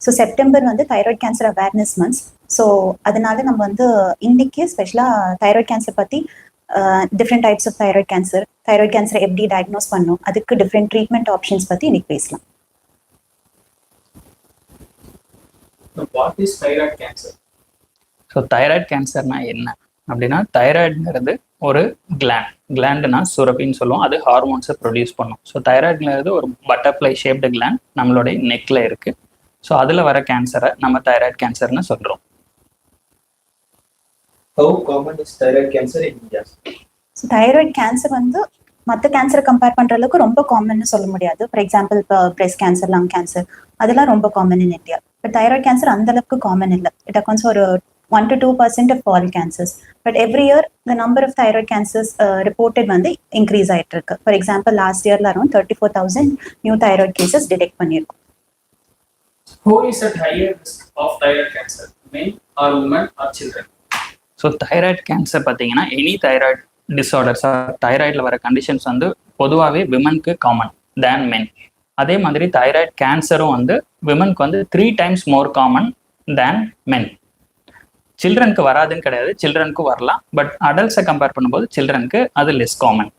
So September வந்து thyroid cancer awareness months. So அதனால நம்ம வந்து இன்னைக்கு ஸ்பெஷலாக தைராய்ட் கேன்சர் பற்றி different types of thyroid cancer எப்படி டயக்னோஸ் பண்ணும், அதுக்கு டிஃப்ரெண்ட் ட்ரீட்மெண்ட் ஆப்ஷன்ஸ் பற்றி இன்னைக்கு பேசலாம். What is thyroid cancer? So thyroid கேன்சர்னா என்ன அப்படின்னா, தைராய்டுங்கிறது ஒரு கிளாண்ட்னா சுரப்பின்னு சொல்லுவோம். அது ஹார்மோன்ஸை ப்ரொடியூஸ் பண்ணும். ஸோ தைராய்டுங்கிறது ஒரு பட்டர்ஃப்ளை ஷேப்டு கிளாண்ட் நம்மளுடைய நெக்ல இருக்கு. ஸோ அதில் வர கேன்சரை நம்ம தைராய்டு கேன்சர்னு சொல்கிறோம். How common is thyroid cancer in India? So thyroid cancer வந்து மற்ற கேன்சரை கம்பேர் பண்ணுற அளவுக்கு ரொம்ப காமன்னு சொல்ல முடியாது. ஃபார் எக்ஸாம்பிள் இப்போ பிரெஸ்ட் கேன்சர், லங் கேன்சர் அதெல்லாம் ரொம்ப common in India. But thyroid cancer அந்த அளவுக்கு காமன் இல்லை. இட் அக்கௌண்ட்ஸ் ஒரு 1 to 2% of all cancers. But every year, the number of thyroid cancers reported வந்து increase ஆயிட்டு இருக்கு. For example, last year around 34,000 new thyroid cases detect பண்ணிருக்கோம். Who is at higher risk of thyroid cancer? Men or women or children? So thyroid cancer பார்த்தீங்கன்னா any thyroid disorders, தைராய்டில் வர conditions வந்து பொதுவாகவே விமனுக்கு common தேன் மென். அதே மாதிரி thyroid கேன்சரும் வந்து விமனுக்கு வந்து 3 times more common தேன் மென். சில்ட்ரனுக்கு வராதுன்னு கிடையாது, சில்ட்ரனுக்கு வரலாம். பட் அடல்ட்ஸை கம்பேர் பண்ணும்போது சில்ட்ரனுக்கு அது less common.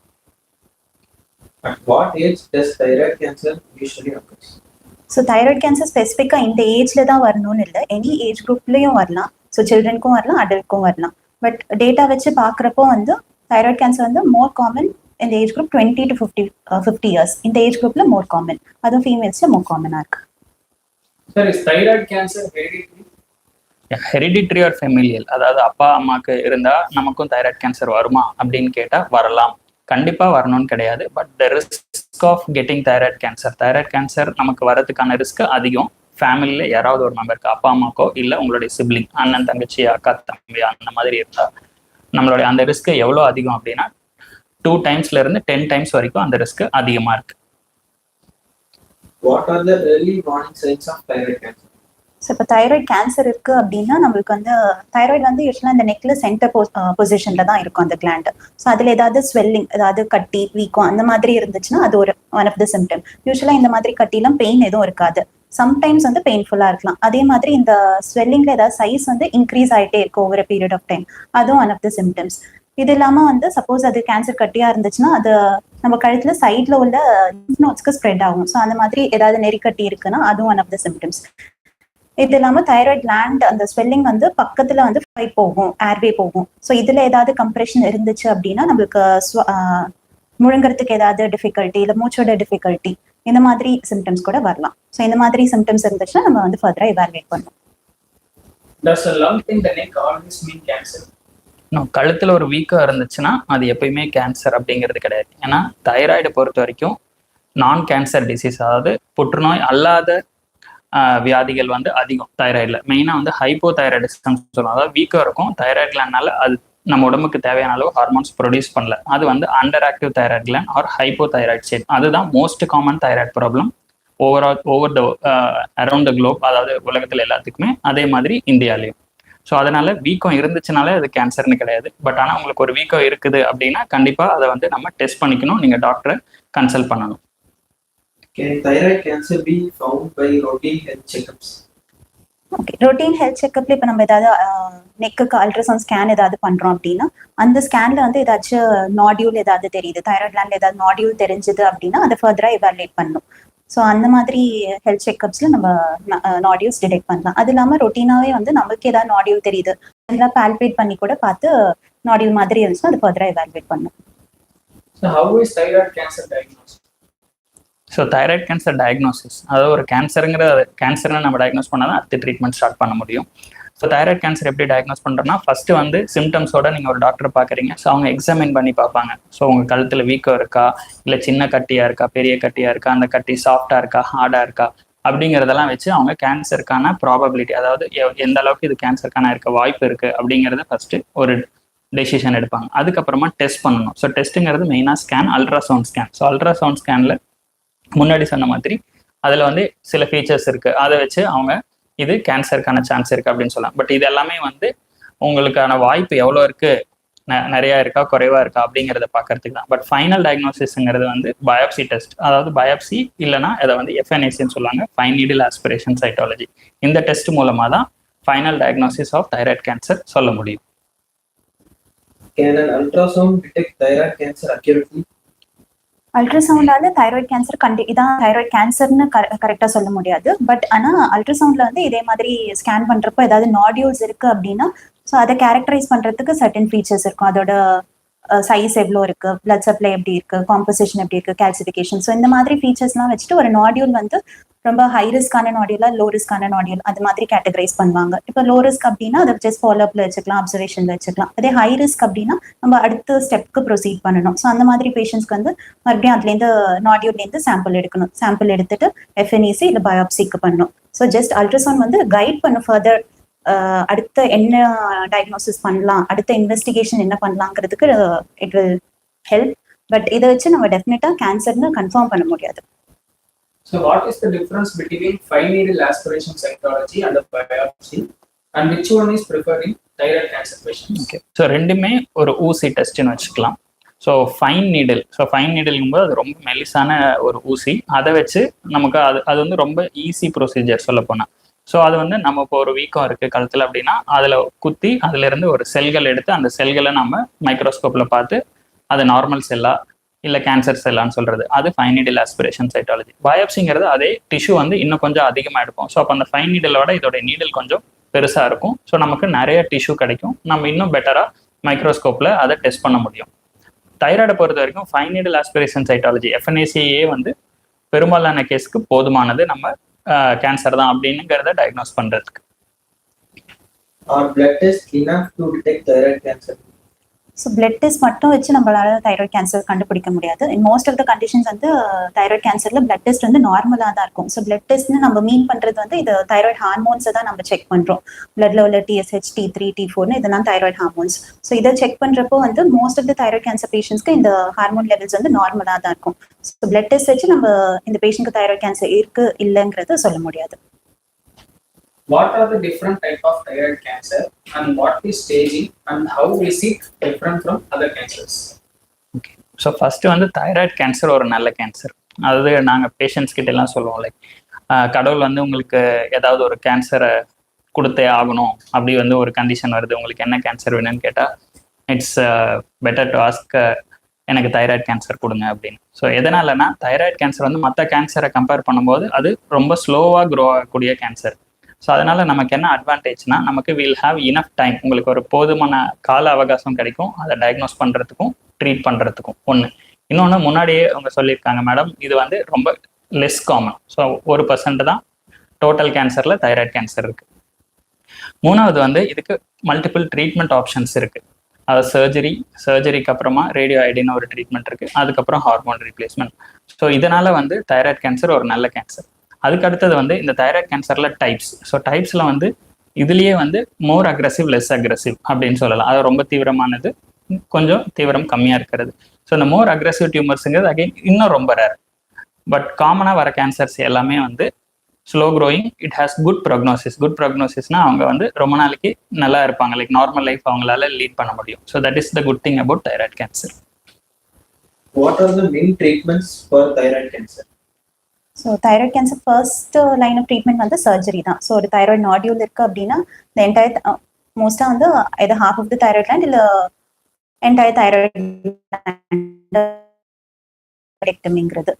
At what age does thyroid cancer usually occur? So thyroid cancer ஸ்பெசிஃபிக்காக இந்த ஏஜ்ல தான் வரணும்னு இல்லை, எனி ஏஜ் குரூப்லேயும் வரலாம். ஸோ சில்ட்ரனுக்கும் வரலாம், அடல்ட்க்கும் வரலாம். பட் டேட்டா வச்சு பார்க்குறப்போ வந்து தைராய்ட் கேன்சர் வந்து மோர் காமன் இந்த ஏஜ் குரூப் 20 to 50 years. இந்த ஏஜ் குரூப்ல மோர் காமன், அதுவும் ஃபீமேல்ஸ்ல மோர் காமனாக இருக்கு. Sir, is thyroid cancer hereditary? Hereditary or familial, அதாவது அப்பா அம்மாவுக்கு இருந்தால் நமக்கும் தைராய்டு கேன்சர் வருமா அப்படின்னு கேட்டால் வரலாம். கண்டிப்பாக வரணும்னு கிடையாது. But the risk of getting thyroid cancer நமக்கு வரதுக்கான ரிஸ்க் அதிகம். ஃபேமிலியில் யாராவது ஒரு மெம்பருக்கு, அப்பா அம்மாக்கோ இல்லை உங்களுடைய சிப்ளிங், அண்ணன் தங்கச்சி, அக்கா தம்பி அந்த மாதிரி இருந்தால் நம்மளுடைய அந்த ரிஸ்க் எவ்வளோ அதிகம் அப்படின்னா 2 times இருந்து 10 times வரைக்கும் அந்த ரிஸ்க் அதிகமாக இருக்கு. What are the early warning signs of thyroid cancer? So இப்போ தைராய்ட் கேன்சர் இருக்கு அப்படின்னா நம்மளுக்கு வந்து தைராய்டு வந்து யூஸ்வலாக இந்த நெக்ல சென்டர் பொசிஷன்ல தான் இருக்கும் அந்த கிளாண்ட். ஸோ அதில் ஏதாவது ஸ்வெல்லிங், ஏதாவது கட்டி, வீக்கம் அந்த மாதிரி இருந்துச்சுன்னா அது ஒரு ஒன் ஆஃப் த சிம்டம். யூஸ்வலாக இந்த மாதிரி கட்டிலாம் பெயின் எதுவும் இருக்காது, சம்டைம்ஸ் வந்து பெயின்ஃபுல்லாக இருக்கலாம். அதே மாதிரி இந்த ஸ்வெல்லிங்ல ஏதாவது சைஸ் வந்து இன்க்ரீஸ் ஆகிட்டே இருக்கும் ஓவர் பீரியட் ஆஃப் டைம், அதுவும் ஒன் ஆஃப் த சிம்டம்ஸ். இது இல்லாமல் வந்து சப்போஸ் அது கேன்சர் கட்டியா இருந்துச்சுன்னா அது நம்ம கழுத்துல சைட்ல உள்ள நோட்ஸ்க்கு ஸ்ப்ரெட் ஆகும். ஸோ அந்த மாதிரி ஏதாவது நெறிக்கட்டி இருக்குன்னா அதுவும் ஒன் ஆஃப் த சிம்டம்ஸ். இது இல்லாமல் தைராய்ட் கிளாண்ட் அந்த ஸ்வெல்லிங் வந்து பக்கத்துல வந்து போகும், ஏர்வே போகும். ஸோ இதுல ஏதாவது கம்ப்ரெஷன் இருந்துச்சு அப்படின்னா நம்மளுக்கு முழுங்குறதுக்கு ஏதாவது டிஃபிகல்ட்டி, இல்லை மூச்சோட டிஃபிகல்ட்டி, இந்த மாதிரி சிம்டம்ஸ் கூட வரலாம். ஸோ இந்த மாதிரி சிம்டம்ஸ் இருந்துச்சுன்னா நம்ம வந்து ஃபர்தரா எவாலுவேட் பண்ணணும். Does a lump in the neck always mean cancer? கழுத்துல ஒரு வீக்கம் இருந்துச்சுன்னா அது எப்பயுமே கேன்சர் அப்படிங்கிறது கிடையாது. ஏன்னா தைராய்டை பொறுத்த வரைக்கும் நான் கேன்சர் டிசீஸ், அதாவது புற்றுநோய் அல்லாத வியாதிகள் வந்து அதிகம் தைராய்டில். மெயினாக வந்து ஹைப்போதைராய்டிசம் சொல்லுவோம். அதாவது வீக்கம் இருக்கும் தைராய்ட் கிளாண்ட்னால அது நம்ம உடம்புக்கு தேவையான அளவு ஹார்மோன்ஸ் ப்ரொடியூஸ் பண்ணல. அது வந்து under active thyroid gland or hypothyroid state. அதுதான் most common thyroid problem over the around the globe, அதாவது உலகத்தில் எல்லாத்துக்குமே, அதே மாதிரி இந்தியாலையும். ஸோ அதனால வீக்கம் இருந்துச்சுனாலே அது கேன்சர்னு கிடையாது. பட் ஆனால் உங்களுக்கு ஒரு வீக்கம் இருக்குது அப்படின்னா கண்டிப்பாக அதை வந்து நம்ம டெஸ்ட் பண்ணிக்கணும், நீங்கள் டாக்டரை கன்சல்ட் பண்ணணும். Can thyroid cancer be found by routine health checkups? Okay, routine health செக்அப்ல இப்போ நம்ம ஏதாவது நெக்குக்கு அல்ட்ராசவுண்ட் ஸ்கேன் ஏதாவது பண்றோம் அப்படின்னா அந்த ஸ்கேன்ல வந்து ஏதாச்சும் நாடியூல் ஏதாவது தெரியுது, தைராய்ட் கிளாண்ட்ல ஏதாவது நாடியூல் தெரிஞ்சுது அப்படின்னா அதை ஃபர்தரா எவாலுவேட் பண்ணணும். ஸோ அந்த மாதிரி ஹெல்த் செக்அப்ஸ்ல நம்ம நாடியூல்ஸ் டிடெக்ட் பண்ணலாம். அது இல்லாமல் ரொட்டீனாவே வந்து நமக்கு ஏதாவது நாடியூல் தெரியுது அதெல்லாம் பால்பேட் பண்ணி கூட பார்த்து நாடியூல் மாதிரி இருந்துச்சுன்னா அது ஃபர்தரா எவாலுவேட் பண்ணணும். So how is thyroid cancer diagnosed? So thyroid cancer diagnosis, அதாவது ஒரு கேன்சர்னு நம்ம டயக்னோஸ் பண்ணால் தான் அடுத்த ட்ரீட்மெண்ட் ஸ்டார்ட் பண்ண முடியும். ஸோ தைராய்ட் கேன்சர் எப்படி டயக்னோஸ் பண்ணுறோன்னா, ஃபஸ்ட்டு வந்து சிம்டம்ஸோட நீங்கள் ஒரு டாக்டரை பார்க்குறீங்க. ஸோ அவங்க எக்ஸாமின் பண்ணி பார்ப்பாங்க. ஸோ உங்கள் கழுத்தில் வீக்கம் இருக்கா, இல்லை சின்ன கட்டியாக இருக்கா, பெரிய கட்டியாக இருக்கா, அந்த கட்டி சாஃப்டாக இருக்கா, ஹார்டாக இருக்கா அப்படிங்கிறதெல்லாம் வச்சு அவங்க கேன்சருக்கான ப்ராபபிலிட்டி, அதாவது எந்த அளவுக்கு இது கேன்சருக்கான இருக்க வாய்ப்பு இருக்குது அப்படிங்கிறத ஃபஸ்ட்டு ஒரு டெசிஷன் எடுப்பாங்க. அதுக்கப்புறமா டெஸ்ட் பண்ணணும். ஸோ டெஸ்ட்டுங்கிறது மெயினாக scan, ultrasound scan. So ultrasound ஸ்கேனில் முன்னாடி சொன்ன மாதிரி அதில் வந்து சில ஃபீச்சர்ஸ் இருக்குது. அதை வச்சு அவங்க இது கேன்சருக்கான சான்ஸ் இருக்குது அப்படின்னு சொல்லலாம். பட் இது எல்லாமே வந்து உங்களுக்கான வாய்ப்பு எவ்வளோ இருக்குது நிறையா இருக்கா குறைவா இருக்கா அப்படிங்கிறத பார்க்கறதுக்கு தான். பட் ஃபைனல் டயக்னோசிஸ்ங்கிறது வந்து பயாப்சி டெஸ்ட், அதாவது பயாப்சி இல்லைனா அதை வந்து எஃப்என்ஏசின்னு சொல்லுவாங்க, ஃபைன் நீடில் ஆஸ்பிரேஷன் சைட்டாலஜி. இந்த டெஸ்ட் மூலமாக தான் final diagnosis of thyroid cancer சொல்ல முடியும். Can an ultrasound detect thyroid cancer accurately? அல்ட்ராசவுண்டால தைராய்டு கேன்சர் இதான் தைராய்டு கேன்சர்னு கரெக்டாக சொல்ல முடியாது. பட் ஆனால் அல்ட்ராசவுண்ட்ல வந்து இதே மாதிரி ஸ்கேன் பண்ணுறப்போ ஏதாவது நாடியூல்ஸ் இருக்கு அப்படின்னா ஸோ அதை கேரக்டரைஸ் பண்ணுறதுக்கு சர்டன் ஃபீச்சர்ஸ் இருக்கும். அதோட சைஸ் எவ்வளோ இருக்கு, பிளட் சப்ளை எப்படி இருக்கு, காம்போசிஷன் எப்படி இருக்கு, கால்சிஃபிகேஷன். ஸோ இந்த மாதிரி ஃபீச்சர்ஸ்லாம் வச்சுட்டு ஒரு நாடியூல் வந்து ரொம்ப ஹை ரிஸ்கான நாடியூலா லோ ரிஸ்கான நாடியூல் அது மாதிரி கேட்டகரைஸ் பண்ணுவாங்க. இப்போ லோ ரிஸ்க் அப்படின்னா அதை ஜஸ்ட் ஃபாலோஅப்ல வச்சுக்கலாம், அப்சர்வேஷன்ல வச்சுக்கலாம். அதே ஹை ரிஸ்க் அப்படின்னா நம்ம அடுத்த ஸ்டெப்க்கு ப்ரொசீட் பண்ணணும். ஸோ அந்த மாதிரி பேஷண்ட்ஸ்க்கு வந்து மறுபடியும் அதுலேருந்து நாடியூல்லேருந்து சாம்பிள் எடுக்கணும். சாம்பிள் எடுத்துட்டு எஃப்என்ஏசி இல்லை பயாப்சிக்கு பண்ணணும். ஸோ ஜஸ்ட் அல்ட்ராசவுண்ட் வந்து கைட் பண்ணும் ஃபர்தர் அடுத்த என்ன டயக்னோசிஸ் பண்ணலாம், அடுத்த இன்வெஸ்டிகேஷன் என்ன பண்ணலாங்கிறதுக்கு இட் வில் ஹெல்ப். பட் இதை வச்சு நம்ம டெஃபினட்டா கேன்சர்னு கன்ஃபார்ம் பண்ண முடியாது. So what is the difference between fine needle aspiration cytology and the biopsy, and which one is preferred in thyroid cancer patients? Okay. So ரெண்டுமே ஒரு ஊசி டெஸ்ட்னு வச்சுக்கலாம். ஸோ ஃபைன் நீடில்ங்கும்போது அது ரொம்ப மெலிசான ஒரு ஊசி. அதை வச்சு நமக்கு அது வந்து ரொம்ப ஈஸி ப்ரொசீஜர் சொல்ல போனால். ஸோ அது வந்து நம்ம இப்போ ஒரு வீக்கம் இருக்குது கழுத்தில் அப்படின்னா அதில் குத்தி அதிலிருந்து ஒரு செல்கள் எடுத்து அந்த செல்களை நம்ம மைக்ரோஸ்கோப்பில் பார்த்து அது நார்மல் செல்லா இல்லை கேன்சர் செல்லான்னு சொல்கிறது, அது ஃபைன் நீடில் ஆஸ்பிரேஷன் சைட்டாலஜி. பயாப்சிங்கிறது அதே டிஷ்யூ வந்து இன்னும் கொஞ்சம் அதிகமாக எடுப்போம். ஸோ அப்போ அந்த ஃபைன் நீடிலோட இதோட நீடில் கொஞ்சம் பெருசாக இருக்கும். ஸோ நமக்கு நிறைய டிஷ்யூ கிடைக்கும், நம்ம இன்னும் பெட்டராக மைக்ரோஸ்கோப்பில் அதை டெஸ்ட் பண்ண முடியும். தைராய்டை பொறுத்த வரைக்கும் ஃபைன் நீடில் ஆஸ்பிரேஷன் சைட்டாலஜி எஃப்என்ஏசிஏ வந்து பெரும்பாலான கேஸுக்கு போதுமானது நம்ம கேன்சர் தான் அப்படிங்கிறத டயக்னோஸ் பண்ணுறதுக்கு. Are blood tests enough to detect thyroid cancer? So blood test மட்டும் வச்சு நம்மளால தைராய்டு கேன்சர் கண்டுபிடிக்க முடியாது. In most of the conditions வந்து தைராய்டு கேன்சர்ல பிளட் டெஸ்ட் வந்து நார்மலாக தான் இருக்கும். ஸோ பிளட் டெஸ்ட்னு நம்ம மீன் பண்றது வந்து இது தைராய்டு ஹார்மோன்ஸை தான் நம்ம செக் பண்றோம். பிளட்ல உள்ள TSH, T3, T4 இதெல்லாம் தைராய்டு ஹார்மோன்ஸ். ஸோ இதை செக் பண்றப்போ வந்து most of the thyroid cancer பேஷண்ட்ஸ்க்கு இந்த ஹார்மோன் லெவல்ஸ் வந்து நார்மலாக தான் இருக்கும். ஸோ பிளட் டெஸ்ட் வச்சு நம்ம இந்த பேஷண்ட்க்கு தைராய்டு கேன்சர் இருக்கு இல்லைங்கிறத சொல்ல முடியாது. What are the different type of thyroid cancer, and what is staging, and how is it different from other cancers? Okay, so first வந்து தைராய்டு கேன்சர் ஒரு நல்ல கேன்சர். அதாவது நாங்கள் பேஷண்ட்ஸ் கிட்ட எல்லாம் சொல்லுவோம், லைக் கடவுள் வந்து உங்களுக்கு ஏதாவது ஒரு கேன்சரை கொடுத்தே ஆகணும், அப்படி வந்து ஒரு கண்டிஷன் வருது, உங்களுக்கு என்ன கேன்சர் வேணும்னு கேட்டால் இட்ஸ் பெட்டர் டு ஆஸ்க் எனக்கு தைராய்டு கேன்சர் கொடுங்க அப்படின்னு. ஸோ எதனாலனா தைராய்டு கேன்சர் வந்து மற்ற கேன்சரை கம்பேர் பண்ணும்போது அது ரொம்ப ஸ்லோவாக க்ரோ ஆகக்கூடிய கேன்சர். ஸோ அதனால நமக்கு என்ன அட்வான்டேஜ்னா, நமக்கு வில் ஹாவ் இனஃப் டைம், உங்களுக்கு ஒரு போதுமான கால அவகாசம் கிடைக்கும் அதை டயக்னோஸ் பண்ணுறதுக்கும் ட்ரீட் பண்ணுறதுக்கும். ஒன்று. இன்னொன்று, முன்னாடியே அவங்க சொல்லியிருக்காங்க மேடம், இது வந்து ரொம்ப லெஸ் காமன். ஸோ 1% தான் டோட்டல் கேன்சரில் தைராய்டு கேன்சர் இருக்குது. மூணாவது வந்து இதுக்கு மல்டிபிள் ட்ரீட்மெண்ட் ஆப்ஷன்ஸ் இருக்குது. அது சர்ஜரிக்கு அப்புறமா ரேடியோ ஐடின்னு ஒரு ட்ரீட்மெண்ட் இருக்குது, அதுக்கப்புறம் ஹார்மோன் ரீப்ளேஸ்மெண்ட். ஸோ இதனால வந்து தைராய்டு கேன்சர் ஒரு நல்ல கேன்சர். அதுக்கு அடுத்தது வந்து இந்த தைராய்டு கேன்சர்ல டைப்ஸ். ஸோ டைப்ஸ்ல வந்து இதுலயே வந்து மோர் அக்ரெசிவ், லெஸ் அக்ரெசிவ் அப்படின்னு சொல்லலாம். அது ரொம்ப தீவிரமானது, கொஞ்சம் தீவிரம் கம்மியா இருக்கிறது. ஸோ இந்த மோர் அக்ரெசிவ் டியூமர்ஸுங்கிறது அகைன் இன்னும் ரொம்ப ரேர். பட் காமனா வர கேன்சர்ஸ் எல்லாமே வந்து slow growing, it has good prognosis. Good ப்ரொக்னோசிஸ்னா அவங்க வந்து ரொம்ப நாளைக்கு நல்லா இருப்பாங்க, லைக் நார்மல் லைஃப் அவங்களால லீட் பண்ண முடியும். So that is the good thing about thyroid cancer. What are the main treatments for thyroid cancer? So thyroid cancer first line of treatment வந்து சர்ஜரி தான். ஸோ ஒரு தைராய்டு நாடியூல் இருக்கு அப்படின்னா இந்த என்டையர் மோஸ்டா வந்து இது half of the thyroid gland இல்லை என்டையர் தைராய்டு.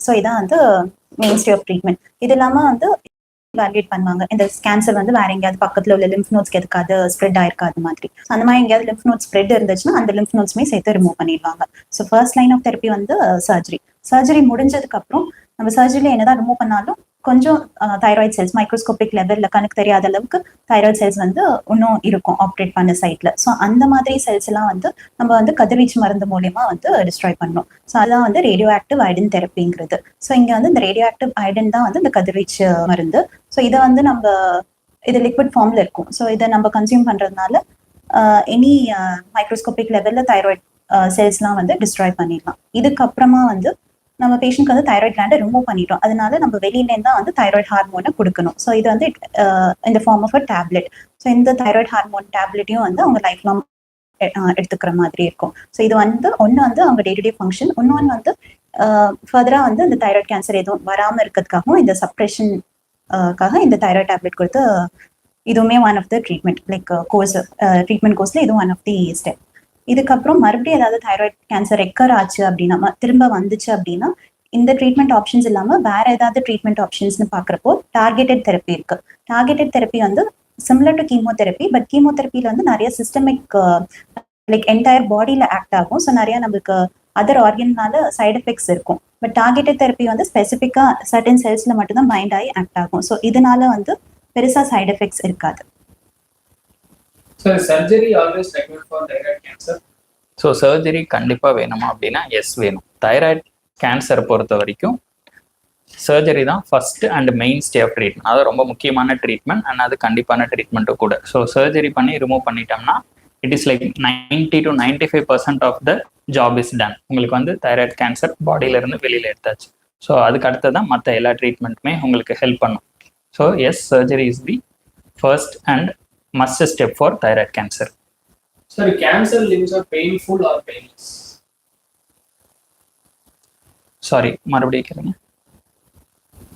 ஸோ இதான் வந்து மெயின் ஸ்டே ஆஃப் ட்ரீட்மெண்ட். இது இல்லாமல் வந்து வேலிடேட் பண்ணுவாங்க, இந்த கேன்சர் வந்து வேற எங்கேயாவது பக்கத்தில் உள்ள லிம்ஃப் நோட்ஸ்க்கு எதுக்காது ஸ்ப்ரெட் ஆயிருக்காது மாதிரி. அந்த மாதிரி எங்கேயாவது லிம்ஃப் நோட்ஸ் ஸ்ப்ரெட் இருந்துச்சுன்னா அந்த லிம்ஃப் நோட்ஸ்மே சேர்த்து ரிமூவ் பண்ணிடுவாங்க. So first line of therapy வந்து சர்ஜரி முடிஞ்சதுக்கு அப்புறம் நம்ம சர்ஜரியில என்னதான் ரிமூவ் பண்ணாலும் கொஞ்சம் தைராய்டு செல்ஸ் மைக்ரோஸ்கோபிக் லெவல்ல கணக்கு தெரியாத அளவுக்கு தைராய்டு செல்ஸ் வந்து இன்னும் இருக்கும் ஆப்ரேட் பண்ண சைட்ல. ஸோ அந்த மாதிரி செல்ஸ் எல்லாம் வந்து நம்ம வந்து கதிர்வீச்சு மருந்து மூலியமா வந்து டிஸ்ட்ராய் பண்ணணும். ஸோ அதான் வந்து ரேடியோ ஆக்டிவ் அயடன் தெரப்பிங்கிறது. ஸோ இங்க வந்து இந்த ரேடியோ ஆக்டிவ் அயடன் தான் வந்து இந்த கதிர்வீச்சு மருந்து. ஸோ இதை வந்து நம்ம இது லிக்விட் ஃபார்ம்ல இருக்கும். ஸோ இதை நம்ம கன்சியூம் பண்றதுனால எனி மைக்ரோஸ்கோபிக் லெவல்ல தைராய்டு செல்ஸ்லாம் வந்து டிஸ்ட்ராய் பண்ணிடலாம். இதுக்கப்புறமா வந்து நம்ம பேஷண்ட்க்கு வந்து தைராய்டு கிளாண்டை ரிமூவ் பண்ணிட்டோம், அதனால நம்ம வெளியிலேருந்து தான் வந்து தைராய்டு ஹார்மோனை கொடுக்கணும். ஸோ இது வந்து இந்த form of a tablet. So இந்த தைராய்டு ஹார்மோன் டேப்லெட்டையும் வந்து அவங்க லைஃப் லாங் எடுத்துக்கிற மாதிரி இருக்கும். ஸோ இது வந்து ஒன்று வந்து அவங்க டே டு டே ஃபங்க்ஷன், இன்னொன்று வந்து ஃபர்தரா வந்து இந்த தைராய்டு கேன்சர் எதுவும் வராமல் இருக்கிறதுக்காகவும் இந்த சப்ரெஷன்காக இந்த தைராய்டு டேப்லெட் கொடுத்து இதுவுமே one of the treatment like treatment கோர்ஸ்ல இதுவும் ஒன் ஆஃப் தி ஸ்டெப். இதுக்கப்புறம் மறுபடியும் ஏதாவது தைராய்டு கேன்சர் ரெக்கர் ஆச்சு அப்படின்னா, திரும்ப வந்துச்சு அப்படின்னா, இந்த ட்ரீட்மெண்ட் ஆப்ஷன்ஸ் இல்லாமல் வேற ஏதாவது ட்ரீட்மெண்ட் ஆப்ஷன்ஸ்னு பார்க்குறப்போ டார்கெட்டட் தெரப்பி இருக்கு. டார்கெட்டட் தெரப்பி வந்து சிமிலர் டு கீமோதெரப்பி, பட் கீமோதெரப்பியில் வந்து நிறைய சிஸ்டமிக் லைக் என்டையர் பாடியில் ஆக்ட் ஆகும். ஸோ நிறைய நம்மளுக்கு அதர் ஆர்கன்னால சைட் எஃபெக்ட்ஸ் இருக்கும். பட் டார்கெட்டட் தெரப்பி வந்து ஸ்பெசிஃபிக்காக சர்டன் செல்ஸில் மட்டும்தான் பைண்ட் ஆகி ஆக்ட் ஆகும். ஸோ இதனால வந்து பெருசா சைட் எஃபெக்ட்ஸ் இருக்காது. So surgery always recommended for thyroid cancer. So surgery கண்டிப்பாக வேணுமா அப்படின்னா எஸ் வேணும். தைராய்டு கேன்சர் பொறுத்த வரைக்கும் சர்ஜரி தான் first and mainstay of treatment. அது ரொம்ப முக்கியமான ட்ரீட்மெண்ட் அண்ட் அது கண்டிப்பான ட்ரீட்மெண்ட்டும் கூட. ஸோ சர்ஜரி பண்ணி ரிமூவ் பண்ணிட்டோம்னா it is like 90 to 95% of the job is done. உங்களுக்கு வந்து தைராய்டு கேன்சர் பாடியிலேருந்து வெளியில் எடுத்தாச்சு. ஸோ அதுக்கு அடுத்து தான் மற்ற எல்லா ட்ரீட்மெண்ட்டுமே உங்களுக்கு ஹெல்ப் பண்ணும். So yes, surgery is the first and must step for thyroid cancer. Sorry, cancer limbs are painful or painless? Sorry, மறுபடியும் கேளுங்க.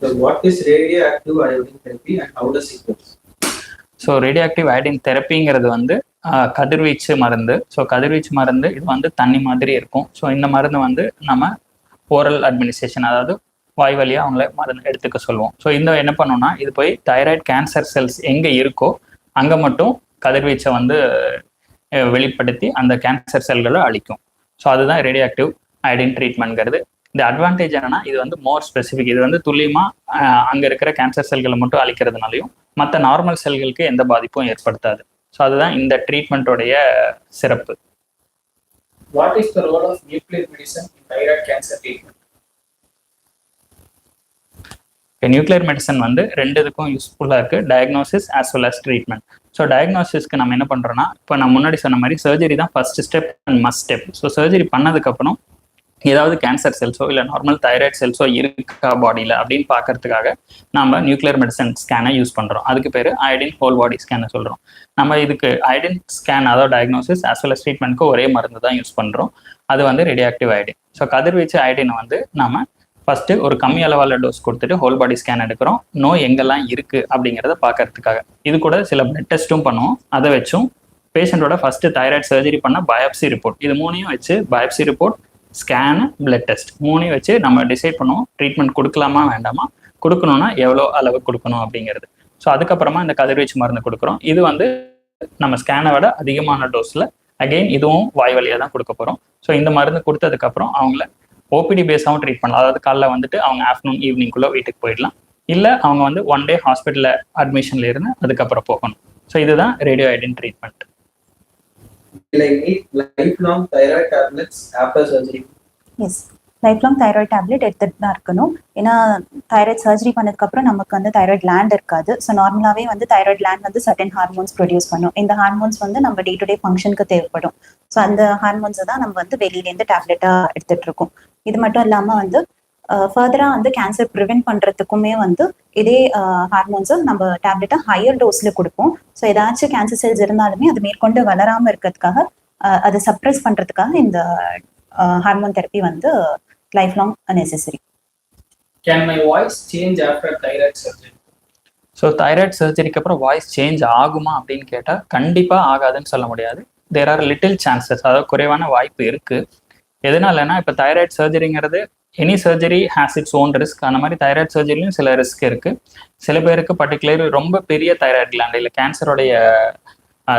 So what is radioactive iodine therapy and how does it work? So radioactive iodine தெரப்பிங்கிறது வந்து கதிர்வீச்சு மருந்து. So கதிர்வீச்சு மருந்து இது வந்து தண்ணி மாதிரி இருக்கும். ஸோ இந்த மருந்து வந்து நம்ம ஓரல் அட்மினிஸ்ட்ரேஷன், அதாவது வாய் வழியாக அவங்கள மருந்து எடுத்துக்க சொல்லுவோம். ஸோ இந்த என்ன பண்ணோம்னா இது போய் தைராய்டு கேன்சர் செல்ஸ் எங்கே இருக்கோ அங்கே மட்டும் கதிர்வீச்சை வந்து வெளிப்படுத்தி அந்த கேன்சர் செல்களை அழிக்கும். ஸோ அதுதான் ரேடியோஆக்டிவ் அயோடின் ட்ரீட்மெண்ட்ங்கிறது. இந்த அட்வான்டேஜ் என்னன்னா இது வந்து மோர் ஸ்பெசிஃபிக். இது வந்து துல்லியமாக அங்கே இருக்கிற கேன்சர் செல்களை மட்டும் அழிக்கிறதுனாலையும் மற்ற நார்மல் செல்களுக்கு எந்த பாதிப்பும் ஏற்படுத்தாது. ஸோ அதுதான் இந்த ட்ரீட்மெண்ட்டோடைய சிறப்பு. What is the role of nuclear medicine in thyroid cancer treatment? Nuclear medicine வந்து ரெண்டு இதுக்கும் யூஸ்ஃபுல்லாக இருக்குது, diagnosis as well as treatment. So டயக்னோசிஸ்க்கு நம்ம என்ன பண்ணுறோன்னா, இப்போ நான் முன்னாடி சொன்ன மாதிரி சர்ஜரி தான் first step and must step. So surgery பண்ணதுக்கப்புறம் ஏதாவது கேன்சர் செல்ஸோ இல்லை நார்மல் தைராய்டு செல்ஸோ இருக்கா பாடியில் அப்படின்னு பார்க்கறதுக்காக நம்ம நியூக்ளியர் மெடிசன் ஸ்கேனை யூஸ் பண்ணுறோம். அதுக்கு பேர் அயோடின் ஹோல் பாடி ஸ்கேனை சொல்கிறோம். நம்ம இதுக்கு அயோடின் ஸ்கேன், அதாவது டயக்னோசிஸ் ஆஸ் வெல் அஸ் ட்ரீட்மெண்ட்க்கு ஒரே மருந்து தான் யூஸ் பண்ணுறோம். அது வந்து ரேடியோஆக்டிவ் அயோடின். ஸோ கதிர்வீச்சு அயோடினை வந்து நம்ம ஃபர்ஸ்ட் ஒரு கம்மி அளவான டோஸ் கொடுத்துட்டு ஹோல் பாடி ஸ்கேன் எடுக்கிறோம், நோய் எங்கெல்லாம் இருக்குது அப்படிங்கிறத பார்க்கறதுக்காக. இது கூட சில பிளட் டெஸ்ட்டும் பண்ணுவோம். அதை வச்சும் பேஷண்ட்டோட ஃபர்ஸ்ட் தைராய்டு சர்ஜரி பண்ண பயாப்சி ரிப்போர்ட், இது மூணையும் வச்சு biopsy report, scan, blood test மூணையும் வச்சு நம்ம டிசைட் பண்ணுவோம் ட்ரீட்மெண்ட் கொடுக்கலாமா வேண்டாமா, கொடுக்கணும்னா எவ்வளோ அளவு கொடுக்கணும் அப்படிங்கிறது. ஸோ அதுக்கப்புறமா இந்த கதிர்வீச்சு மருந்து கொடுக்குறோம். இது வந்து நம்ம ஸ்கேனை விட அதிகமான டோஸில் அகெயின் இதுவும் வாய் வழியாக தான் கொடுக்க போகிறோம். ஸோ இந்த மருந்து கொடுத்ததுக்கப்புறம் அவங்கள ஓபிடி பேஸாகவும் ட்ரீட் பண்ணலாம். அதாவது காலைல வந்துட்டு அவங்க ஆஃப்டர்நூன் ஈவினிங்குள்ளே வீட்டுக்கு போயிடலாம். இல்லை அவங்க வந்து 1 day ஹாஸ்பிட்டலில் அட்மிஷனில் இருந்து அதுக்கப்புறம் போகணும். ஸோ இதுதான் radio iodine treatment. Like need lifelong thyroid tablets after surgery? Yes, lifelong thyroid tablet எடுத்துட்டு தான் இருக்கணும். ஏன்னா தைராய்டு சர்ஜரி பண்ணதுக்கப்புறம் நமக்கு வந்து தைராய்டு கிளாண்ட் இருக்காது. ஸோ நார்மலாகவே வந்து தைராய்டு கிளாண்ட் வந்து சர்டன் ஹார்மோன்ஸ் ப்ரொடியூஸ் பண்ணும். இந்த ஹார்மோன்ஸ் வந்து நம்ம டே டு டே ஃபங்க்ஷனுக்கு தேவைப்படும். ஸோ அந்த ஹார்மோன்ஸை தான் நம்ம வந்து வெளியிலேருந்து டேப்லெட்டாக எடுத்துட்டு இருக்கோம். இது மட்டும் இல்லாமல் வந்து ஃபர்தராக வந்து கேன்சர் ப்ரிவென்ட் பண்ணுறதுக்குமே வந்து இதே ஹார்மோன்ஸை நம்ம டேப்லெட்டை ஹையர் டோஸில் கொடுப்போம். ஸோ ஏதாச்சும் கேன்சர் செல்ஸ் இருந்தாலுமே அது மேற்கொண்டு வளராமல் இருக்கிறதுக்காக, அதை சப்ரெஸ் பண்ணுறதுக்காக இந்த ஹார்மோன் தெரப்பி வந்து life long necessary. Can my voice change after thyroid surgery? So thyroid சர்ஜரிக்கு அப்புறம் வாய்ஸ் சேஞ்ச் ஆகுமா அப்படின்னு கேட்டால் கண்டிப்பாக ஆகாதுன்னு சொல்ல முடியாது. தேர் ஆர் லிட்டில் சான்சஸ், அதாவது குறைவான வாய்ப்பு இருக்குது. எதனாலனா இப்போ தைராய்டு சர்ஜரிங்கிறது any surgery has its own risk. அந்த மாதிரி தைராய்டு சர்ஜரிலையும் சில ரிஸ்க் இருக்குது. சில பேருக்கு பர்டிகுலர் ரொம்ப பெரிய தைராய்டு கிளாண்ட் இல்லை கேன்சரோடைய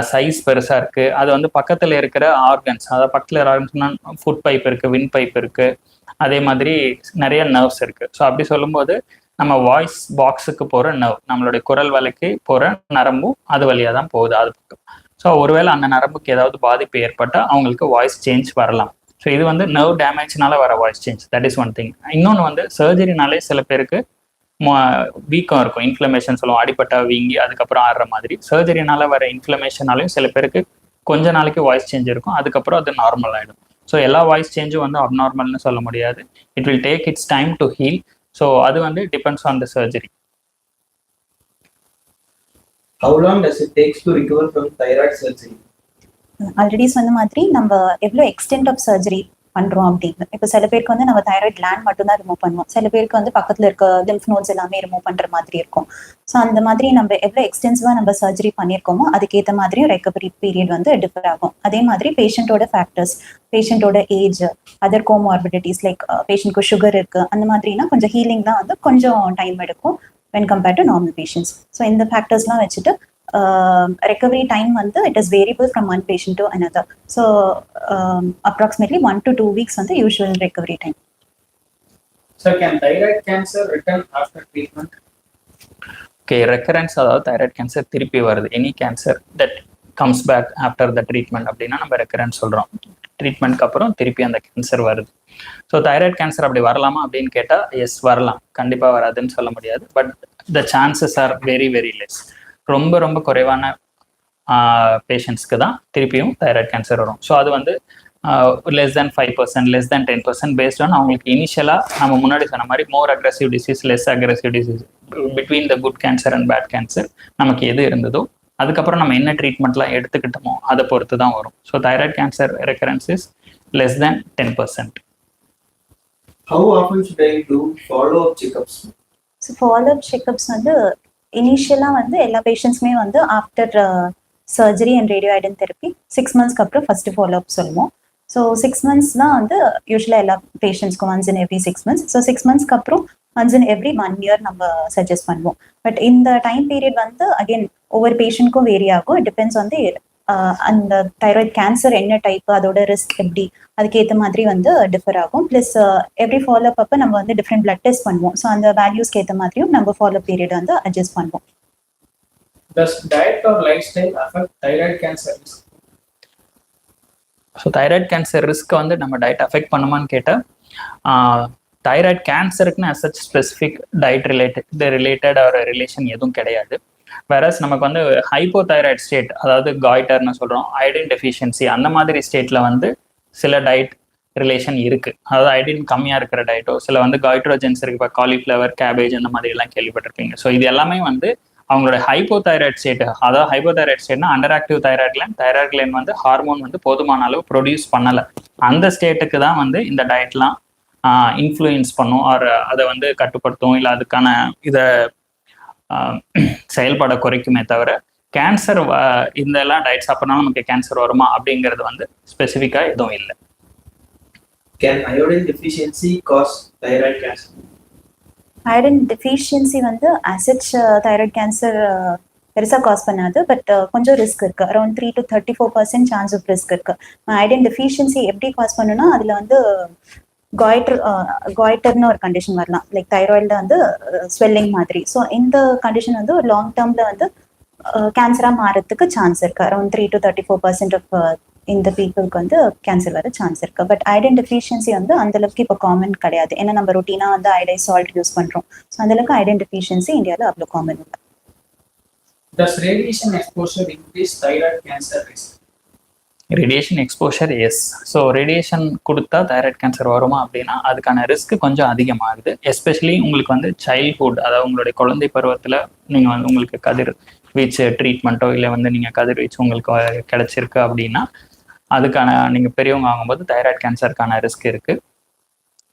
சைஸ் பெருசாக இருக்குது, அது வந்து பக்கத்தில் இருக்கிற ஆர்கன்ஸ், அதாவது பக்கத்தில் ஆர்கன்ஸ்னா ஃபுட் பைப் இருக்குது, வின் பைப் இருக்குது, அதே மாதிரி நிறைய நர்வ்ஸ் இருக்குது. ஸோ அப்படி சொல்லும்போது நம்ம வாய்ஸ் பாக்ஸுக்கு போகிற நர்வ், நம்மளுடைய குரல் வலைக்கு போகிற நரம்பும் அது வழியாக தான் போகுது அது பக்கம். ஸோ ஒருவேளை அந்த நரம்புக்கு ஏதாவது பாதிப்பு ஏற்பட்டால் அவங்களுக்கு வாய்ஸ் சேஞ்ச் வரலாம். ஸோ இது வந்து நர்வ் டேமேஜ்னால வர voice change, that is one thing. இன்னொன்று வந்து சர்ஜரினாலே சில பேருக்கு வீக்கம் இருக்கும், இன்ஃப்ளமேஷன் சொல்லுவோம், அடிப்பட்டா வீங்கி அதுக்கப்புறம் ஆடுற மாதிரி. சர்ஜரினால வர இன்ஃப்ளமேஷனாலையும் சில பேருக்கு கொஞ்ச நாளைக்கு வாய்ஸ் சேஞ்ச் இருக்கும், அதுக்கப்புறம் அது நார்மல் ஆகிடும். ஸோ எல்லா வாய்ஸ் சேஞ்சும் வந்து அப்நார்மல்னு சொல்ல முடியாது. It will take it's time to heal. So அது வந்து depends on the surgery. How long does it take to recover from thyroid surgery? Already சொன்ன மாதிரி நம்ம எவ்வளோ எக்ஸ்டென்ட் ஆஃப் சர்ஜரி பண்றோம் அப்படின்னு. இப்போ சில பேருக்கு வந்து நம்ம தைராய்ட் கிளாண்ட் மட்டும் தான் ரிமூவ் பண்ணுவோம், சில பேருக்கு வந்து பக்கத்துல இருக்க லிம்ஃப் நோட்ஸ் எல்லாமே ரிமூவ் பண்ற மாதிரி இருக்கும். ஸோ அந்த மாதிரி நம்ம எவ்வளோ எக்ஸ்டென்சிவா நம்ம சர்ஜரி பண்ணியிருக்கோமோ அதுக்கேற்ற மாதிரியும் ரெக்கவரி பீரியட் வந்து டிஃபர் ஆகும். அதே மாதிரி பேஷண்டோட ஃபேக்டர்ஸ், பேஷண்டோட ஏஜ், அதர் கோமார்பிடிட்டிஸ் லைக் பேஷண்ட்க்கு சுகர் இருக்கு அந்த மாதிரினா கொஞ்சம் ஹீலிங் தான் வந்து கொஞ்சம் டைம் எடுக்கும் when compared to normal patients. So இந்த ஃபேக்டர்ஸ்லாம் வச்சுட்டு recovery time வந்து it is variable from one patient to another. So approximately 1 to 2 weeks வந்து usual recovery time. So can thyroid cancer return after treatment? Okay, recurrence அதாவது thyroid cancer திருப்பி வருது, any cancer that comes back after the treatment அப்படின்னா நம்ம recurrence சொல்கிறோம். ட்ரீட்மெண்ட்க்கு அப்புறம் திருப்பி அந்த கேன்சர் வருது. ஸோ தைராய்டு கேன்சர் அப்படி வரலாமா அப்படின்னு கேட்டால் எஸ் வரலாம், கண்டிப்பாக வராதுன்னு சொல்ல முடியாது. But the chances are very very less. ரொம்ப ரொம்ப குறைவான பேஷண்ட்ஸ்க்கு தான் திருப்பியும் தைராய்டு கேன்சர் வரும். ஸோ அது வந்து less than 5%, less than 10% based on அவங்களுக்கு இனிஷியலாக நம்ம முன்னாடி சொன்ன மாதிரி more aggressive disease, less aggressive disease, between the good cancer and bad cancer நமக்கு எது இருந்ததோ அதுக்கப்புறம் நம்ம என்ன ட்ரீட்மெண்ட்லாம் எடுத்துக்கிட்டோமோ அதை பொறுத்து தான் வரும். So thyroid cancer recurrence is less than 10%. How often should I do follow-up checkups? So follow up checkups வந்து இனிஷியலாக வந்து எல்லா பேஷண்ட்ஸுமே வந்து after surgery and radio iodine therapy 6 monthsக்கு அப்புறம் ஃபர்ஸ்ட் ஃபாலோஅப் சொல்லுவோம். ஸோ 6 months தான் வந்து யூஸ்வலாக எல்லா பேஷண்ட்ஸ்க்கும் once in every 6 months. So 6 monthsக்கு அப்புறம் ஒன்ஸ் இன் எவ்ரி 1 year நம்ம சஜஸ்ட் பண்ணுவோம். பட் இந்த டைம் பீரியட் வந்து அகெயின் ஒவ்வொரு பேஷண்ட்க்கும் வேரி ஆகும். இட் டிபெண்ட்ஸ் வந்து அந்த தைராய்டு கேன்சர் என்ன டைப், அதோட ரிஸ்க் எப்படி, அதுக்கேற்ற மாதிரி வந்து டிஃபர் ஆகும். ப்ளஸ் எவ்ரி ஃபாலோஅப் அப்போ நம்ம வந்து டிஃப்ரெண்ட் பிளட் டெஸ்ட் பண்ணுவோம். ஸோ அந்த வேல்யூஸ்க்கு ஏற்ற மாதிரியும் நம்ம ஃபாலோ பீரியட் வந்து அட்ஜஸ்ட் பண்ணுவோம். Does diet or lifestyle affect thyroid cancer risk? So thyroid cancer ரிஸ்க்கை வந்து நம்ம டயட் அஃபெக்ட் பண்ணுமான்னு கேட்டால் தைராய்டு கேன்சருக்குன்னு as such specific diet related ஒரு ரிலேஷன் எதுவும் கிடையாது. வேறஸ் நமக்கு வந்து ஹைப்போதைராய்டு ஸ்டேட், அதாவது காய்டர்னு சொல்கிறோம், அயோடின் டெஃபிஷியன்சி, அந்த மாதிரி ஸ்டேட்டில் வந்து சில டயட் ரிலேஷன் இருக்குது. அதாவது அயோடின் கம்மியாக இருக்கிற டயட்டோ, சில வந்து காய்ட்ரோஜன்ஸ் இருக்குது, இப்போ காலிஃப்ளவர், கேபேஜ் அந்த மாதிரி எல்லாம் கேள்விப்பட்டிருப்பீங்க. ஸோ இது எல்லாமே வந்து அவங்களோட ஹைப்போதைராய்டு ஸ்டேட், அதாவது ஹைப்போதைராய்டு ஸ்டேட்னா அண்டர் ஆக்டிவ் தைராய்டு கிளாண்ட் வந்து ஹார்மோன் வந்து போதுமான அளவு ப்ரொடியூஸ் பண்ணலை. அந்த ஸ்டேட்டுக்கு தான் வந்து இந்த டயட்லாம் இன்ஃப்ளூயன்ஸ் பண்ணும், ஆர் அதை வந்து கட்டுப்படுத்தும், இல்லை அதுக்கான இதை செயல்பாடை குறைக்குமே தவிர கேன்சர் இந்த எல்லாம் டயட் சாப்பிட்றனால நமக்கு கேன்சர் வருமா அப்படிங்கிறது வந்து ஸ்பெசிஃபிக்காக எதுவும் இல்லை. Can iodine deficiency cause thyroid cancer? Iron deficiency வந்து அசச் தைராய்டு கேன்சர் பெருசாக காஸ் பண்ணாது. பட் கொஞ்சம் ரிஸ்க் இருக்கு, around 3 to 34% chance of risk இருக்கு. அயரன் டெஃபிஷியன்சி எப்படி காஸ் பண்ணுன்னா அதில் வந்து காய்டர்னு ஒரு கண்டிஷன் வரலாம், லைக் தைராய்டில் வந்து ஸ்வெல்லிங் மாதிரி. ஸோ இந்த கண்டிஷன் வந்து ஒரு லாங் டேர்மில் வந்து கேன்சராக மாறதுக்கு சான்ஸ் இருக்கு. அரௌண்ட் 3 to 34% ஆஃப் இந்த பீப்புளுக்கு வந்து கேன்சர் வர சான்ஸ் இருக்கு. பட் அயடன் டெஃபிஷியன்சி வந்து அந்த அளவுக்கு இப்போ காமன் கிடையாது. ஏன்னா நம்ம ரொட்டீனா வந்து அயடைன் சால்ட் யூஸ் பண்றோம். ஸோ அந்த அளவுக்கு அயடன் டெஃபிஷியன்சி இந்தியாவில் அவ்வளோ காமன் இல்லை. Does radiation exposure increase thyroid cancer risk? Radiation exposure yes. So radiation கொடுத்தா தைராய்டு கேன்சர் வருமா அப்படின்னா அதுக்கான ரிஸ்க் கொஞ்சம் அதிகமாகுது. எஸ்பெஷலி உங்களுக்கு வந்து சைல்ட்ஹுட், அதாவது உங்களுடைய குழந்தை பருவத்தில் நீங்கள் வந்து உங்களுக்கு கதிர்வீச்சு ட்ரீட்மெண்ட்டோ இல்லை வந்து நீங்கள் கதிர்வீச்சு உங்களுக்கு கிடைச்சிருக்கு அப்படின்னா அதுக்கான நீங்கள் பெரியவங்க ஆகும்போது தைராய்டு கேன்சருக்கான ரிஸ்க் இருக்குது.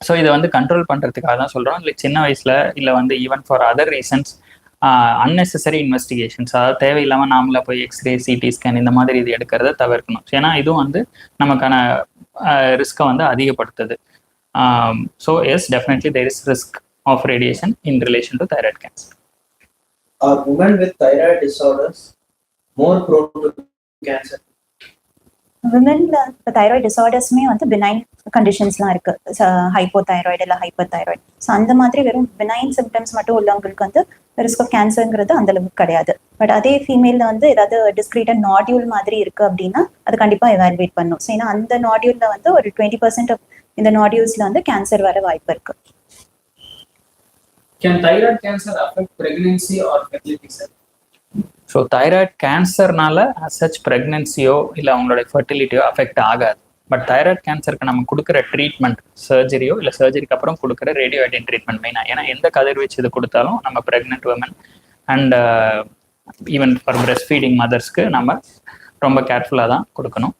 ஸோ இதை வந்து கண்ட்ரோல் பண்ணுறதுக்காக தான் சொல்கிறோம். இல்லை சின்ன வயசில் இல்லை வந்து even for other reasons unnecessary investigations, அதாவது தேவையில்லாமல் நாமளா போய் எக்ஸ்ரே, சிடி ஸ்கேன் இந்த மாதிரி இது எடுக்கிறத தவிர்க்கணும். ஏன்னா இதுவும் வந்து நமக்கான ரிஸ்க்கை வந்து அதிகப்படுத்துது. So yes, definitely there is risk of radiation in relation to thyroid cancer. Are women with thyroid disorders more prone to cancer? விமென்ல இப்போ தைராய்டு டிசார்டர்ஸுமே வந்து பினைன் கண்டிஷன்ஸ்லாம் இருக்கு, ஹைப்போதைராய்டு இல்லை ஹைப்பர் தைராய்டு. ஸோ அந்த மாதிரி வெறும் பினைன் சிம்டம்ஸ் மட்டும் உள்ளவங்களுக்கு வந்து ரிஸ்க் ஆஃப் கேன்சருங்கிறது அந்த அளவுக்கு கிடையாது. பட் அதே ஃபீமேல்ல வந்து ஏதாவது டிஸ்கிரீட்டட் நாடியூல் மாதிரி இருக்கு அப்படின்னா அது கண்டிப்பாக எவாலுவேட் பண்ணும். ஸோ ஏன்னா அந்த நாடியூல்ல வந்து ஒரு 20% ஆஃப் இந்த நாடியூல்ஸ்ல வந்து கேன்சர் வர வாய்ப்பு இருக்கு. Can thyroid cancer affect pregnancy or fertility? So thyroid கேன்சர்னால அசச் ப்ரெக்னன்சியோ இல்லை அவங்களோட ஃபர்டிலிட்டியோ அஃபெக்ட் ஆகாது. பட் தைராய்டு கேன்சருக்கு நம்ம கொடுக்குற ட்ரீட்மெண்ட், சர்ஜரியோ இல்லை சர்ஜரிக்கு அப்புறம் கொடுக்குற ரேடியோ ஐடன் ட்ரீட்மெண்ட் மெயினாக. ஏன்னா எந்த கதிர்வீச்சு இது கொடுத்தாலும் நம்ம pregnant woman and even for breastfeeding மதர்ஸ்க்கு நம்ம ரொம்ப கேர்ஃபுல்லாக தான் கொடுக்கணும்.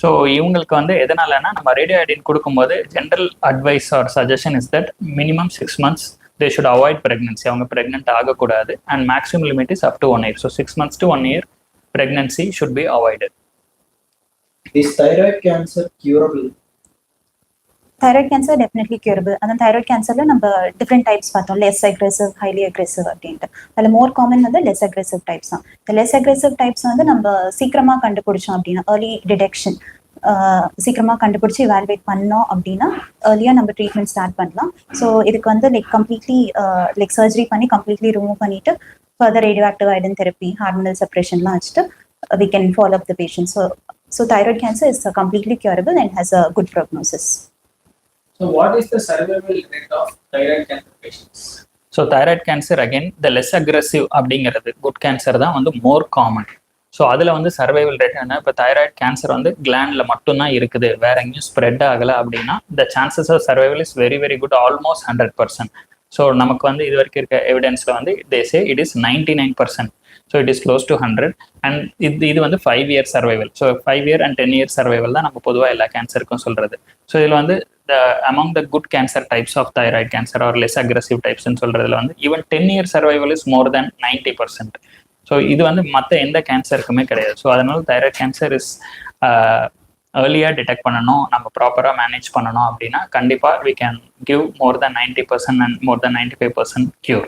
ஸோ இவங்களுக்கு வந்து எதனாலனா நம்ம ரேடியோ அயோடின் கொடுக்கும்போது general advice or suggestion is that minimum 6 months they should avoid pregnancy. அவங்க ப்ரெக்னென்ட் ஆகக்கூடாது. And maximum limit is up to 1 year. So 6 months to 1 year pregnancy should be avoided. Is thyroid cancer curable? Thyroid cancer definitely curable. அந்த thyroid கேன்சர்ல நம்ம different types பார்த்தோம், less aggressive, highly aggressive அப்படின்ட்டு. அதில் மோர் common வந்து less aggressive types தான். இந்த less aggressive types வந்து நம்ம சீக்கிரமா கண்டுபிடிச்சோம் அப்படின்னா, ஏர்லி டிடெக்ஷன் சீக்கிரமா கண்டுபிடிச்சி இவாலுவேட் பண்ணோம் அப்படின்னா ஏர்லியா நம்ம ட்ரீட்மெண்ட் ஸ்டார்ட் பண்ணலாம். ஸோ இதுக்கு வந்து கம்ப்ளீட்லி சர்ஜரி பண்ணி கம்ப்ளீட்லி ரிமூவ் பண்ணிட்டு further radioactive iodine therapy, hormonal செப்பரேஷன்லாம் வச்சுட்டு we can follow up the patient. So thyroid cancer is completely curable and has a good prognosis. So what is the survival rate of thyroid cancer patients? So thyroid cancer again the less aggressive அப்படிங்கிறது good cancer தான் வந்து மோர் common. So அதில் வந்து survival rate என்ன, இப்போ thyroid cancer வந்து கிளாண்டில் மட்டும்தான் இருக்குது, வேற எங்கேயும் ஸ்ப்ரெட் ஆகலை அப்படின்னா the chances of survival is very very good, almost 100%. So நமக்கு வந்து இது வரைக்கும் இருக்க எவிடன்ஸில் வந்து they say it is 99%. So it is close to 100. And இது வந்து 5 year சர்வைவல். ஸோ 5 year and 10 year சர்வைவல் தான் நம்ம பொதுவாக எல்லா கேன்சருக்கும் சொல்கிறது. ஸோ இதில் வந்து among the good cancer types of thyroid cancer or less aggressive types ன்னு சொல்றதுல வந்து even 10 year survival is more than 90%. So இது வந்து மற்ற எந்த கேன்சருக்குமே கிடையாது. ஸோ அதனால தைராய்ட் கேன்சர் இஸ் ஏர்லியாக டிடெக்ட் பண்ணணும், நம்ம ப்ராப்பராக மேனேஜ் பண்ணணும் அப்படின்னா கண்டிப்பாக we can give more than 90% and more than 95% cure.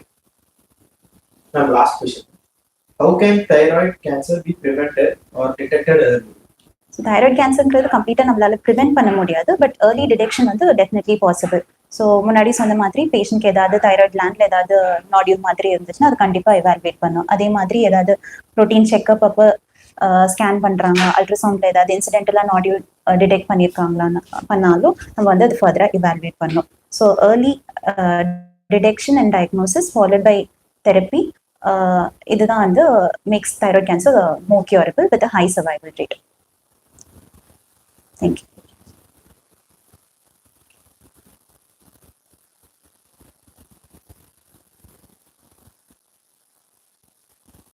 Now last question. How can thyroid cancer be prevented or detected early? So thyroid கேன்சர்ன்றது கம்ப்ளீட்டாக நம்மளால ப்ரிவென்ட் பண்ண முடியாது, பட் ஏர்லி டிடெக்ஷன் வந்து டெஃபினெட்லி பாசிபிள். ஸோ முன்னாடி சொன்ன மாதிரி பேஷண்ட்க்கு ஏதாவது தைராய்ட் கிளாண்ட்ல ஏதாவது நாடியூல் மாதிரி இருந்துச்சுன்னா அது கண்டிப்பாக எவாலுவேட் பண்ணும். அதே மாதிரி ஏதாவது ப்ரோட்டீன் செக்அப் அப்போ ஸ்கேன் பண்ணுறாங்க, அல்ட்ராசவுண்டில் ஏதாவது இன்சிடென்டலாக நாடியூல் டிடெக்ட் பண்ணியிருக்காங்களான்னு பண்ணாலும் நம்ம வந்து அது ஃபர்தராக எவாலுவேட் பண்ணோம். So early detection and diagnosis followed by therapy, இதுதான் வந்து makes thyroid cancer more curable with high survival rate. Thank you.